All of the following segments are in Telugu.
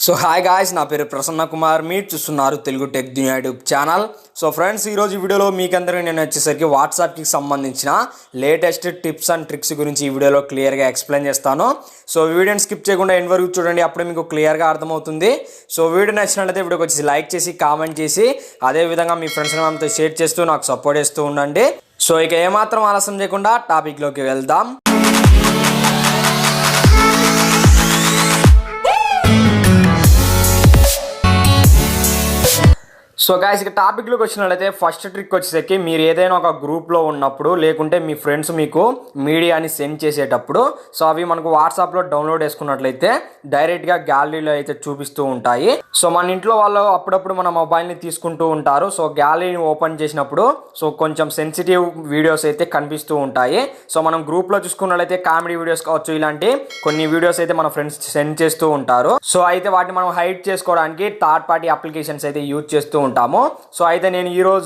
సో హాయ్ గాయ్స్, నా పేరు ప్రసన్న కుమార్. మీరు చూస్తున్నారు తెలుగు టెక్ దునియా యూట్యూబ్ ఛానల్. సో ఫ్రెండ్స్, ఈరోజు వీడియోలో మీకందరికీ నేను వచ్చేసరికి వాట్సాప్కి సంబంధించిన లేటెస్ట్ టిప్స్ అండ్ ట్రిక్స్ గురించి ఈ వీడియోలో క్లియర్గా ఎక్స్ప్లెయిన్ చేస్తాను. సో వీడియోని స్కిప్ చేయకుండా ఎండ్ వరకు చూడండి, అప్పుడే మీకు క్లియర్గా అర్థమవుతుంది. సో వీడియో నచ్చినట్లయితే వీడియోకి వచ్చి లైక్ చేసి కామెంట్ చేసి అదేవిధంగా మీ ఫ్రెండ్స్ మనతో షేర్ చేస్తూ నాకు సపోర్ట్ చేస్తూ ఉండండి. సో ఇక ఏమాత్రం ఆలస్యం చేయకుండా టాపిక్లోకి వెళ్దాం. సో గాయ్స్, ఇక టాపిక్లోకి వచ్చినట్లయితే ఫస్ట్ ట్రిక్ వచ్చేసరికి మీరు ఏదైనా ఒక గ్రూప్లో ఉన్నప్పుడు లేకుంటే మీ ఫ్రెండ్స్ మీకు మీడియాని సెండ్ చేసేటప్పుడు సో అవి మనకు వాట్సాప్లో డౌన్లోడ్ చేసుకున్నట్లయితే డైరెక్ట్గా గ్యాలరీలో అయితే చూపిస్తూ ఉంటాయి. సో మన ఇంట్లో వాళ్ళు అప్పుడప్పుడు మన మొబైల్ని తీసుకుంటూ ఉంటారు. సో గ్యాలరీని ఓపెన్ చేసినప్పుడు సో కొంచెం సెన్సిటివ్ వీడియోస్ అయితే కనిపిస్తూ ఉంటాయి. సో మనం గ్రూప్లో చూసుకున్నట్లయితే కామెడీ వీడియోస్ కావచ్చు, ఇలాంటి కొన్ని వీడియోస్ అయితే మన ఫ్రెండ్స్ సెండ్ చేస్తూ ఉంటారు. సో అయితే వాటిని మనం హైడ్ చేసుకోవడానికి థర్డ్ పార్టీ అప్లికేషన్స్ అయితే యూజ్ చేస్తూ ఉంటాము. సో అయితే నేను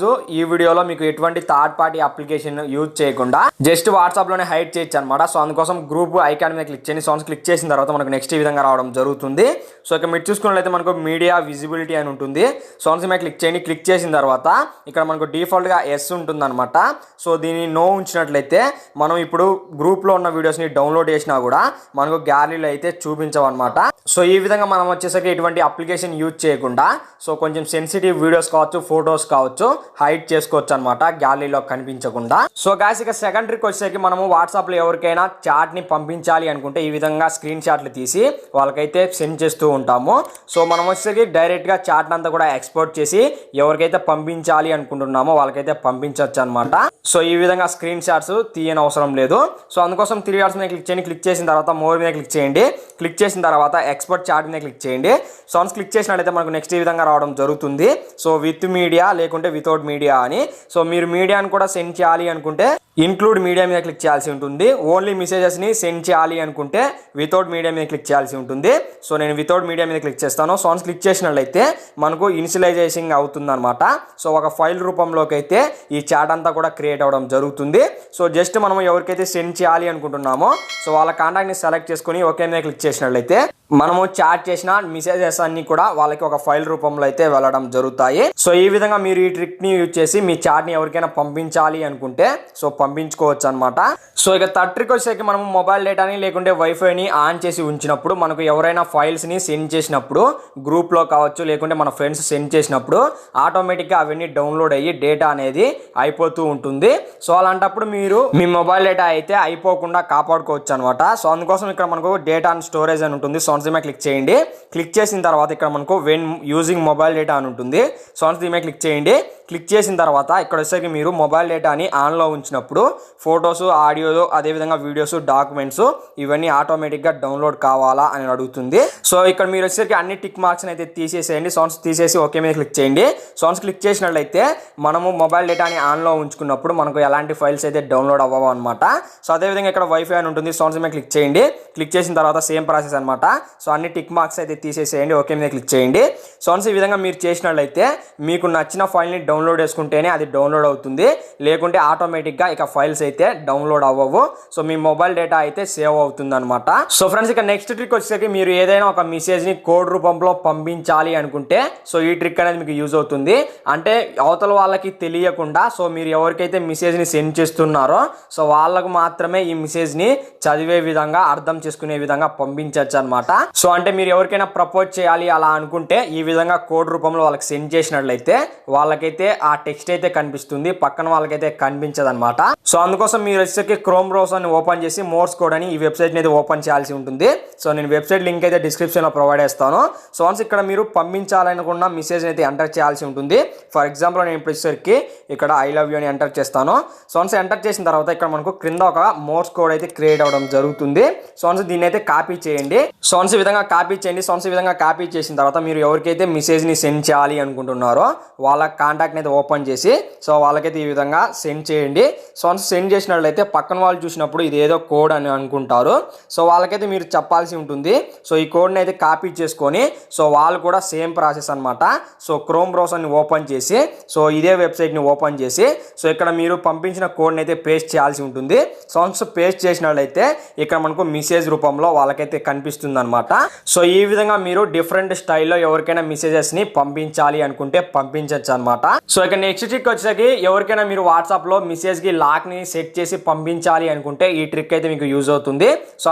ఈ వీడియోలో మీకు ఎటువంటి థర్డ్ పార్టీ అప్లికేషన్ యూజ్ చేయకుండా జస్ట్ వాట్సాప్ లోనే హైడ్ చేయొచ్చు అనమాట. సో అందుకోసం గ్రూప్ ఐకాన్ మీద క్లిక్ చేయండి. సాంగ్స్ క్లిక్ చేసిన తర్వాత మనకు నెక్స్ట్ ఈ విధంగా రావడం జరుగుతుంది. సో ఇక మీరు చూసుకున్నట్లయితే మనకు మీడియా విజిబిలిటీ అని ఉంటుంది. సాంగ్స్ మీద క్లిక్ చేయండి. క్లిక్ చేసిన తర్వాత ఇక్కడ మనకు డిఫాల్ట్ గా ఎస్ ఉంటుంది అనమాట. సో దీన్ని నో ఉంచినట్లయితే మనం ఇప్పుడు గ్రూప్ లో ఉన్న వీడియోస్ ని డౌన్లోడ్ చేసినా కూడా మనకు గ్యాలరీలో అయితే చూపించవన్నమాట. సో ఈ విధంగా మనం వచ్చేసరికి ఎటువంటి అప్లికేషన్ యూజ్ చేయకుండా సో కొంచెం సెన్సిటివ్ వీడియోస్ కావచ్చు, ఫొటోస్ కావచ్చు హైడ్ చేసుకోవచ్చు అనమాట, గ్యాలరీలో కనిపించకుండా. సో గాయ్స్, ఇక సెకండ్ ట్రిక్ వచ్చేసరికి మనము వాట్సాప్ లో ఎవరికైనా చాట్ ని పంపించాలి అనుకుంటే ఈ విధంగా స్క్రీన్ షాట్లు తీసి వాళ్ళకైతే సెండ్ చేస్తూ ఉంటాము. సో మనం వచ్చేసరికి డైరెక్ట్ గా చాట్ అంతా కూడా ఎక్స్పోర్ట్ చేసి ఎవరికైతే పంపించాలి అనుకుంటున్నామో వాళ్ళకైతే పంపించవచ్చు అనమాట. సో ఈ విధంగా స్క్రీన్ షాట్స్ తీయని అవసరం లేదు. సో అందుకోసం 3 డాట్స్ మీద క్లిక్ చేయండి. క్లిక్ చేసిన తర్వాత మోర్ మీద క్లిక్ చేయండి. క్లిక్ చేసిన తర్వాత ఎక్స్పోర్ట్ చాట్ మీద క్లిక్ చేయండి. సో క్లిక్ చేసినట్లయితే మనకు నెక్స్ట్ ఈ విధంగా రావడం జరుగుతుంది. సో విత్ మీడియా లేకుంటే వితౌట్ మీడియా అని. సో మీరు మీడియాని కూడా సెండ్ చేయాలి అనుకుంటే ఇంక్లూడ్ మీడియా మీద క్లిక్ చేయాల్సి ఉంటుంది. ఓన్లీ మెసేజెస్ని సెండ్ చేయాలి అనుకుంటే వితౌట్ మీడియా మీద క్లిక్ చేయాల్సి ఉంటుంది. సో నేను వితౌట్ మీడియా మీద క్లిక్ చేస్తాను. సో క్లిక్ చేసినట్లయితే మనకు ఇనిషియలైజేషన్ అవుతుంది అనమాట. సో ఒక ఫైల్ రూపంలోకి అయితే ఈ చాట్ అంతా కూడా క్రియేట్ అవ్వడం జరుగుతుంది. సో జస్ట్ మనం ఎవరికైతే సెండ్ చేయాలి అనుకుంటున్నామో సో వాళ్ళ కాంటాక్ట్ని సెలెక్ట్ చేసుకుని ఓకే మీద క్లిక్ చేసినట్లయితే మనము చాట్ చేసిన మెసేజెస్ అన్ని కూడా వాళ్ళకి ఒక ఫైల్ రూపంలో అయితే వెళ్ళడం జరుగుతాయి. సో ఈ విధంగా మీరు ఈ ట్రిక్ ని యూజ్ చేసి మీ చాట్ ని ఎవరికైనా పంపించాలి అనుకుంటే సో పంపించుకోవచ్చు అనమాట. సో ఇక థర్డ్ ట్రిక్ వచ్చేసరికి మనం మొబైల్ డేటాని లేకుంటే వైఫైని ఆన్ చేసి ఉంచినప్పుడు మనకు ఎవరైనా ఫైల్స్ ని సెండ్ చేసినప్పుడు గ్రూప్ లో కావచ్చు లేకుంటే మన ఫ్రెండ్స్ సెండ్ చేసినప్పుడు ఆటోమేటిక్ గా అవన్నీ డౌన్లోడ్ అయ్యి డేటా అనేది అయిపోతూ ఉంటుంది. సో అలాంటప్పుడు మీరు మీ మొబైల్ డేటా అయితే అయిపోకుండా కాపాడుకోవచ్చు అనమాట. సో అందుకోసం ఇక్కడ మనకు డేటా అండ్ స్టోరేజ్ అని ఉంటుంది. సో దీని మీద క్లిక్ చేయండి. క్లిక్ చేసిన తర్వాత ఇక్కడ మనకు వెన్ యూజింగ్ మొబైల్ డేటా అని ఉంటుంది. సో దీని మీద క్లిక్ చేయండి. క్లిక్ చేసిన తర్వాత ఇక్కడ వచ్చేసరికి మీరు మొబైల్ డేటాని ఆన్లో ఉంచినప్పుడు ఫొటోస్, ఆడియో, అదేవిధంగా వీడియోస్, డాక్యుమెంట్స్ ఇవన్నీ ఆటోమేటిక్గా డౌన్లోడ్ కావాలా అని అడుగుతుంది. సో ఇక్కడ మీరు వచ్చేసరికి అన్ని టిక్ మార్క్స్ అయితే తీసేసేయండి. సౌండ్స్ తీసేసి ఓకే మీద క్లిక్ చేయండి. సౌండ్స్ క్లిక్ చేసినట్లయితే మనము మొబైల్ డేటాని ఆన్లో ఉంచుకున్నప్పుడు మనకు ఎలాంటి ఫైల్స్ అయితే డౌన్లోడ్ అవ్వవు అనమాట. సో అదేవిధంగా ఇక్కడ వైఫై అని ఉంటుంది. సౌండ్స్ మీద క్లిక్ చేయండి. క్లిక్ చేసిన తర్వాత సేమ్ ప్రాసెస్ అనమాట. సో అన్ని టిక్ మార్క్స్ అయితే తీసేసేయండి. ఓకే మీద క్లిక్ చేయండి. సో ఈ విధంగా మీరు చేసినట్లయితే మీకు నచ్చిన ఫైల్ని డౌన్లోడ్ చేసుకుంటేనే అది డౌన్లోడ్ అవుతుంది, లేకుంటే ఆటోమేటిక్గా ఇక ఫైల్స్ అయితే డౌన్లోడ్ అవ్వవు. సో మీ మొబైల్ డేటా అయితే సేవ్ అవుతుంది అనమాట. సో ఫ్రెండ్స్, ఇక నెక్స్ట్ ట్రిక్ వచ్చేసరికి మీరు ఏదైనా ఒక మెసేజ్ని కోడ్ రూపంలో పంపించాలి అనుకుంటే సో ఈ ట్రిక్ అనేది మీకు యూజ్ అవుతుంది. అంటే అవతల వాళ్ళకి తెలియకుండా సో మీరు ఎవరికైతే మెసేజ్ని సెండ్ చేస్తున్నారో సో వాళ్ళకు మాత్రమే ఈ మెసేజ్ని చదివే విధంగా, అర్థం చేసుకునే విధంగా పంపించవచ్చు అనమాట. సో అంటే మీరు ఎవరికైనా ప్రపోజ్ చేయాలి అలా అనుకుంటే ఈ విధంగా కోడ్ రూపంలో వాళ్ళకి సెండ్ చేసినట్లయితే వాళ్ళకైతే ఆ టెక్స్ట్ అయితే కనిపిస్తుంది, పక్కన వాళ్ళకైతే కనిపించదు అనమాట. సో అందుకోసం మీరు వచ్చేసరికి క్రోమ్ బ్రౌజర్ ని ఓపెన్ చేసి మోర్స్ కోడ్ అని ఈ వెబ్సైట్ ని అయితే ఓపెన్ చేయాల్సి ఉంటుంది. సో నేను వెబ్సైట్ లింక్ అయితే డిస్క్రిప్షన్ లో ప్రొవైడ్ చేస్తాను. సో ఇక్కడ మీరు పంపించాలనుకున్న మెసేజ్ అయితే ఎంటర్ చేయాల్సి ఉంటుంది. ఫర్ ఎగ్జాంపుల్ నేను ఇప్పుడు వచ్చేసరికి ఇక్కడ ఐ లవ్ యూ అని ఎంటర్ చేస్తాను. సో ఎంటర్ చేసిన తర్వాత ఇక్కడ మనకు క్రింద ఒక మోర్స్ కోడ్ అయితే క్రియేట్ అవ్వడం జరుగుతుంది. సో దీన్ని అయితే కాపీ చేయండి. సో ఈ విధంగా కాపీ చేయండి. సో ఈ విధంగా కాపీ చేసిన తర్వాత మీరు ఎవరికైతే మెసేజ్ ని సెండ్ చేయాలి అనుకుంటున్నారో వాళ్ళ కాంటాక్ట్ అయితే ఓపెన్ చేసి సో వాళ్ళకైతే ఈ విధంగా సెండ్ చేయండి. సో సెండ్ చేసినట్లయితే పక్కన వాళ్ళు చూసినప్పుడు ఇది ఏదో కోడ్ అని అనుకుంటారు. సో వాళ్ళకైతే మీరు చెప్పాల్సి ఉంటుంది. సో ఈ కోడ్ని అయితే కాపీ చేసుకొని సో వాళ్ళు కూడా సేమ్ ప్రాసెస్ అనమాట. సో క్రోమ్ బ్రౌజర్ని ఓపెన్ చేసి చేసి సో ఇదే వెబ్సైట్ని ఓపెన్ చేసి సో ఇక్కడ మీరు పంపించిన కోడ్ని అయితే పేస్ట్ చేయాల్సి ఉంటుంది. సో వన్స్ పేస్ట్ చేసినట్లయితే ఇక్కడ మనకు మెసేజ్ రూపంలో వాళ్ళకైతే కనిపిస్తుంది అనమాట. సో ఈ విధంగా మీరు డిఫరెంట్ స్టైల్లో ఎవరికైనా మెసేజెస్ని పంపించాలి అనుకుంటే పంపించవచ్చు అనమాట. సో ఇక నెక్స్ట్ ట్రిక్ వచ్చేసరికి ఎవరికైనా మీరు వాట్సాప్లో మెసేజ్కి లాక్ని సెట్ చేసి పంపించాలి అనుకుంటే ఈ ట్రిక్ అయితే మీకు యూజ్ అవుతుంది. సో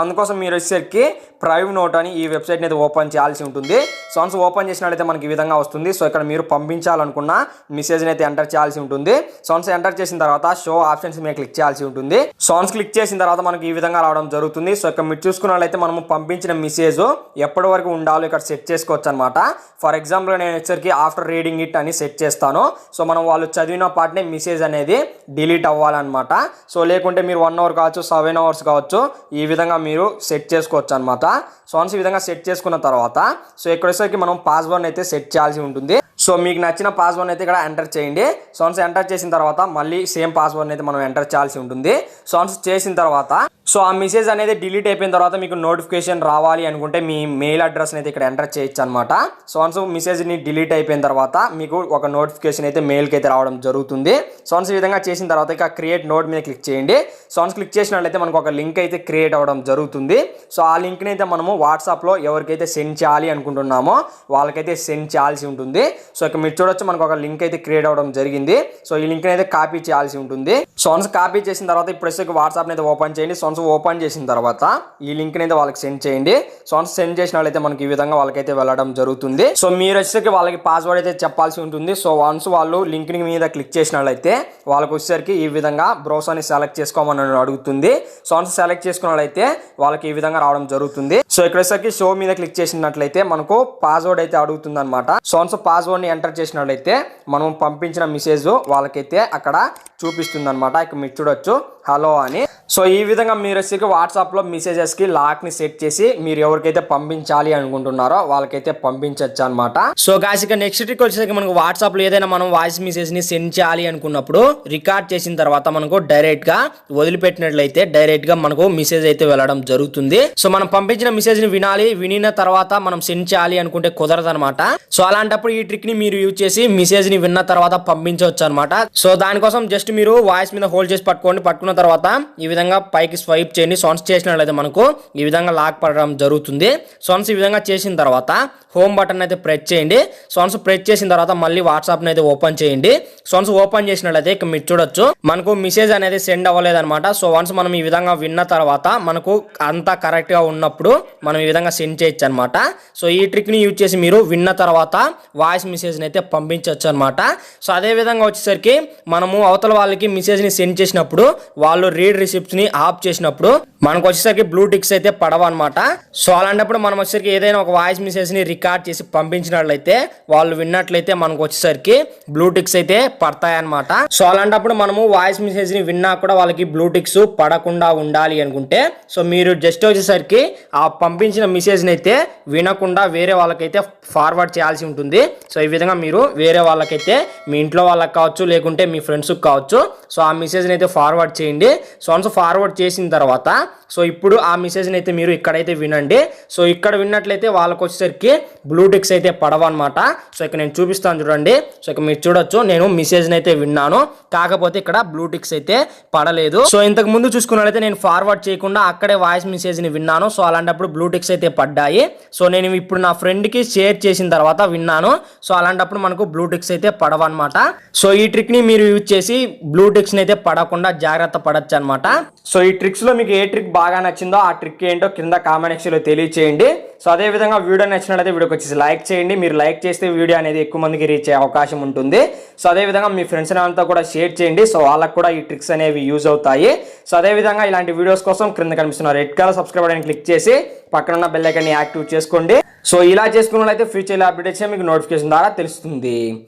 అందుకోసం మీరు వచ్చేసరికి ప్రైవ్ నోట్ అని ఈ వెబ్సైట్ని అయితే ఓపెన్ చేయాల్సి ఉంటుంది. సో వన్స్ ఓపెన్ చేసినట్లయితే మనకి ఈ విధంగా వస్తుంది. సో ఇక్కడ మీరు పంపించాలనుకున్న మెసేజ్ని అయితే ఎంటర్ చేయాల్సి ఉంటుంది. సో వన్స్ ఎంటర్ చేసిన తర్వాత షో ఆప్షన్స్ మీద క్లిక్ చేయాల్సి ఉంటుంది. సో వన్స్ క్లిక్ చేసిన తర్వాత మనకి ఈ విధంగా రావడం జరుగుతుంది. సో ఇక్కడ మీరు చూసుకున్నట్లయితే మనము పంపించిన మెసేజ్ ఎప్పటి వరకు ఉండాలో ఇక్కడ సెట్ చేసుకోవచ్చు అనమాట. ఫర్ ఎగ్జాంపుల్ నేను వచ్చేసరికి ఆఫ్టర్ రీడింగ్ ఇట్ అని సెట్ చేస్తాను. సో మనం వాళ్ళు చదివిన పాటనే మెసేజ్ అనేది డిలీట్ అవ్వాలన్నమాట. సో లేకుంటే మీరు 1 అవర్ కావచ్చు 7 అవర్స్ కావచ్చు ఈ విధంగా మీరు సెట్ చేసుకోవచ్చు అనమాట. సో వన్స్ ఈ విధంగా సెట్ చేసుకున్న తర్వాత సో ఇక్కడ వచ్చేసరికి మనం పాస్వర్డ్ అయితే సెట్ చేయాల్సి ఉంటుంది. సో మీకు నచ్చిన పాస్వర్డ్ అయితే ఇక్కడ ఎంటర్ చేయండి. సో వన్స్ ఎంటర్ చేసిన తర్వాత మళ్ళీ సేమ్ పాస్వర్డ్ అయితే మనం ఎంటర్ చేయాల్సి ఉంటుంది. సో వన్స్ చేసిన తర్వాత సో ఆ మెసేజ్ అనేది డిలీట్ అయిపోయిన తర్వాత మీకు నోటిఫికేషన్ రావాలి అనుకుంటే మీ మెయిల్ అడ్రస్ అయితే ఇక్కడ ఎంటర్ చేయొచ్చు అనమాట. సో వన్స్ మెసేజ్ని డిలీట్ అయిపోయిన తర్వాత మీకు ఒక నోటిఫికేషన్ అయితే మెయిల్కి అయితే రావడం జరుగుతుంది. సో వన్స్ ఈ విధంగా చేసిన తర్వాత ఇక క్రియేట్ నోట్ మీద క్లిక్ చేయండి. సో వన్స్ క్లిక్ చేసినట్లయితే మనకు ఒక లింక్ అయితే క్రియేట్ అవ్వడం జరుగుతుంది. సో ఆ లింక్ని అయితే మనము వాట్సాప్లో ఎవరికైతే సెండ్ చేయాలి అనుకుంటున్నామో వాళ్ళకైతే సెండ్ చేయాల్సి ఉంటుంది. సో ఇక మీరు చూడొచ్చు మనకు ఒక లింక్ అయితే క్రియేట్ అవ్వడం జరిగింది. సో ఈ లింక్ని అయితే కాపీ చేయాల్సి ఉంటుంది. సో వన్స్ కాపీ చేసిన తర్వాత ఇప్పుడు వచ్చి వాట్సాప్ని అయితే ఓపెన్ చేయండి. సో వన్స్ ఓపెన్ చేసిన తర్వాత ఈ లింక్ని అయితే వాళ్ళకి సెండ్ చేయండి. సో వన్స్ సెండ్ చేసిన వాళ్ళైతే మనకి ఈ విధంగా వాళ్ళకైతే వెళ్ళడం జరుగుతుంది. సో మీరు వచ్చేసరికి వాళ్ళకి పాస్వర్డ్ అయితే చెప్పాల్సి ఉంటుంది. సో వన్స్ వాళ్ళు లింక్ మీద క్లిక్ చేసినట్లయితే వాళ్ళకి వచ్చేసరికి ఈ విధంగా బ్రౌజర్ని సెలెక్ట్ చేసుకోమని అడుగుతుంది. సో వన్స్ సెలెక్ట్ చేసుకున్నట్లయితే వాళ్ళకి ఈ విధంగా రావడం జరుగుతుంది. సో ఇక్కడ వచ్చేసరికి షో మీద క్లిక్ చేసినట్లయితే మనకు పాస్వర్డ్ అయితే అడుగుతుంది అనమాట. సో వన్స్ పాస్వర్డ్ ని ఎంటర్ చేసినట్లయితే మనం పంపించిన మెసేజ్ వాళ్ళకైతే అక్కడ చూపిస్తుంది అనమాట. ఇక్కడ మీరు చూడొచ్చు హలో అని. సో ఈ విధంగా మీరు వచ్చి వాట్సాప్లో మెసేజెస్కి లాక్ని సెట్ చేసి మీరు ఎవరికైతే పంపించాలి అనుకుంటున్నారో వాళ్ళకైతే పంపించవచ్చు అనమాట. సో గాయ్స్ ఇక నెక్స్ట్ ట్రిక్ వచ్చేసరికి మనకు వాట్సాప్లో ఏదైనా మనం వాయిస్ మెసేజ్ని సెండ్ చేయాలి అనుకున్నప్పుడు రికార్డ్ చేసిన తర్వాత మనకు డైరెక్ట్గా వదిలిపెట్టినట్లయితే డైరెక్ట్గా మనకు మెసేజ్ అయితే వెళ్ళడం జరుగుతుంది. సో మనం పంపించిన మెసేజ్ని వినాలి, వినిన తర్వాత మనం సెండ్ చేయాలి అనుకుంటే కుదరదు అనమాట. సో అలాంటప్పుడు ఈ ట్రిక్ని మీరు యూజ్ చేసి మెసేజ్ని విన్న తర్వాత పంపించవచ్చు అనమాట. సో దానికోసం జస్ట్ మీరు వాయిస్ మీద హోల్డ్ చేసి పట్టుకున్న తర్వాత ఈ విధంగా పైకి స్వైప్ చేయండి. సౌండ్స్ చేసినట్లయితే మనకు ఈ విధంగా లాక్ పడడం జరుగుతుంది. సౌండ్స్ ఈ విధంగా చేసిన తర్వాత హోమ్ బటన్ అయితే ప్రెస్ చేయండి. సౌండ్స్ ప్రెస్ చేసిన తర్వాత మళ్ళీ వాట్సాప్ని అయితే ఓపెన్ చేయండి. సౌండ్స్ ఓపెన్ చేసినట్లయితే ఇక్కడ మీరు చూడొచ్చు మనకు మెసేజ్ అనేది సెండ్ అవ్వలేదు అనమాట. సో వన్స్ మనం ఈ విధంగా విన్న తర్వాత మనకు అంతా కరెక్ట్గా ఉన్నప్పుడు మనం ఈ విధంగా సెండ్ చేయొచ్చు అనమాట. సో ఈ ట్రిక్ని యూజ్ చేసి మీరు విన్న తర్వాత వాయిస్ మెసేజ్ని అయితే పంపించవచ్చు అనమాట. సో అదే విధంగా వచ్చేసరికి మనము అవతల వాళ్ళకి మెసేజ్ని సెండ్ చేసినప్పుడు వాళ్ళు రీడ్ రిసిప్ట్స్ని ఆఫ్ చేసినప్పుడు మనకు వచ్చేసరికి బ్లూ టిక్స్ అయితే పడవ అనమాట. సో అలాంటప్పుడు మనం వచ్చేసరికి ఏదైనా ఒక వాయిస్ మెసేజ్ని రికార్డ్ చేసి పంపించినట్లయితే వాళ్ళు విన్నట్లయితే మనకు వచ్చేసరికి బ్లూ టిక్స్ అయితే పడతాయి అనమాట. సో అలాంటప్పుడు మనము వాయిస్ మెసేజ్ని విన్నా కూడా వాళ్ళకి బ్లూ టిక్స్ పడకుండా ఉండాలి అనుకుంటే సో మీరు జస్ట్ వచ్చేసరికి ఆ పంపించిన మెసేజ్ని అయితే వినకుండా వేరే వాళ్ళకైతే ఫార్వర్డ్ చేయాల్సి ఉంటుంది. సో ఈ విధంగా మీరు వేరే వాళ్ళకైతే మీ ఇంట్లో వాళ్ళకి కావచ్చు లేకుంటే మీ ఫ్రెండ్స్కి కావచ్చు సో ఆ మెసేజ్ని అయితే ఫార్వర్డ్ చేయండి. సో వన్స్ ఫార్వర్డ్ చేసిన తర్వాత సో ఇప్పుడు ఆ మెసేజ్ని అయితే మీరు ఇక్కడైతే వినండి. సో ఇక్కడ విన్నట్లయితే వాళ్ళకి వచ్చేసరికి బ్లూ టిక్స్ అయితే పడవన్నమాట. సో ఇక్కడ నేను చూపిస్తాను చూడండి. సో ఇక్కడ మీరు చూడొచ్చు నేను మెసేజ్ని అయితే విన్నాను, కాకపోతే ఇక్కడ బ్లూ టిక్స్ అయితే పడలేదు. సో ఇంతకు ముందు చూసుకున్నట్లయితే నేను ఫార్వర్డ్ చేయకుండా అక్కడే వాయిస్ మెసేజ్ని విన్నాను. సో అలాంటప్పుడు బ్లూ టిక్స్ అయితే పడ్డాయి. సో నేను ఇప్పుడు నా ఫ్రెండ్కి షేర్ చేసిన తర్వాత విన్నాను. సో అలాంటప్పుడు మనకు బ్లూ టిక్స్ అయితే పడవన్నమాట. సో ఈ ట్రిక్ని మీరు యూజ్ చేసి బ్లూ టిక్స్ని అయితే పడకుండా జాగ్రత్త పడచ్చు అనమాట. సో ఈ ట్రిక్స్లో మీకు ఏ ట్రిక్ బాగా నచ్చిందో ఆ ట్రిక్ ఏంటో కింద కామెంట్ సెక్షన్లో తెలియచేయండి. సో అదే విధంగా వీడియో నచ్చినట్లయితే వీడియోకి వచ్చేసి లైక్ చేయండి. మీరు లైక్ చేస్తే వీడియో అనేది ఎక్కువ మందికి రీచ్ అయ్యే అవకాశం ఉంటుంది. సో అదే విధంగా మీ ఫ్రెండ్స్ అంతా కూడా షేర్ చేయండి. సో వాళ్ళకు కూడా ఈ ట్రిక్స్ అనేవి యూజ్ అవుతాయి. సో అదే విధంగా ఇలాంటి వీడియోస్ కోసం క్రింద కనిపిస్తున్న red colour subscribe button click చేసి పక్కన ఉన్న బెల్ ఐకాన్ని యాక్టివ్ చేసుకోండి. సో ఇలా చేసుకున్నట్లయితే ఫ్యూచర్లో అప్డేట్స్ మీకు నోటిఫికేషన్ ద్వారా తెలుస్తుంది.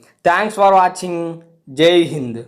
Thanks for watching. జై హింద్.